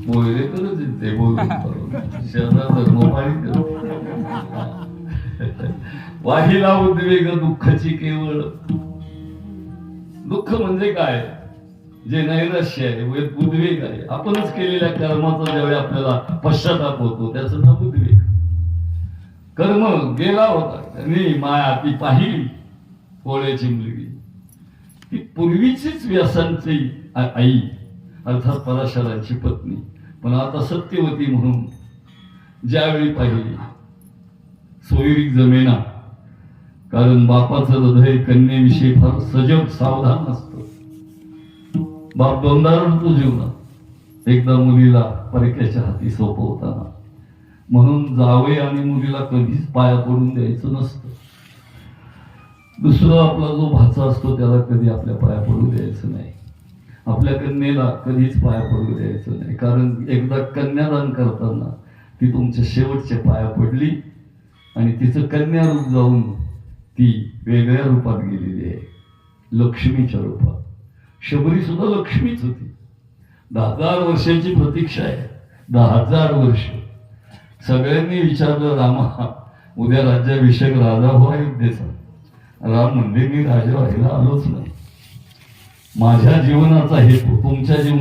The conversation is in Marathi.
मोहिरेकरच ते बोलून शहरात धर्मपाळी वाहिला उद्वेग दुःखाची केवळ. दुःख म्हणजे काय? जे नैराश्य आहे, उद्वेग आहे. आपणच केलेल्या कर्माचा ज्यावेळी आपल्याला पश्चाताप होतो त्याचं नाव उद्वेग. कर्म गेला होता त्यांनी माया ती पाहिली पोळ्याची मुलगी, ती पूर्वीचीच व्यासांची आई अर्थात पराशरांची पत्नी, पण आता सत्यवती म्हणून ज्यावेळी पाहिली सोयरीक जमेना. कारण बापाचं हृदय कन्येविषयी फार सजग सावधान असतं. बाप दोनदा रडतो जीवनात, एकदा मुलीला परक्याच्या हाती सोपवताना. म्हणून जावई आणि मुलीला कधीच पाया पडून द्यायचं नसतं. दुसरा आपला जो भाचा असतो त्याला कधी आपल्या पाया पडू द्यायचं नाही. आपल्या कन्येला कधीच पाया पडू द्यायचं नाही. कारण एकदा कन्यादान करताना ती तुमच्या शेवटच्या पाया पडली आणि तिचं कन्या रूप जाऊन ती वेगळ्या रूपात गेलेली आहे, लक्ष्मीच्या रूपात. शबरी सुद्धा लक्ष्मीच होती. 10,000 वर्षांची प्रतीक्षा आहे, 10,000 वर्ष. सगळ्यांनी विचारलं, रामा उद्या राज्याभिषेक राजा हो अयोध्येचा. राम म्हणजे मी राजा व्हायला आलोच नाही. माझ्या जीवनाचा हेतू तुमच्या जीवनात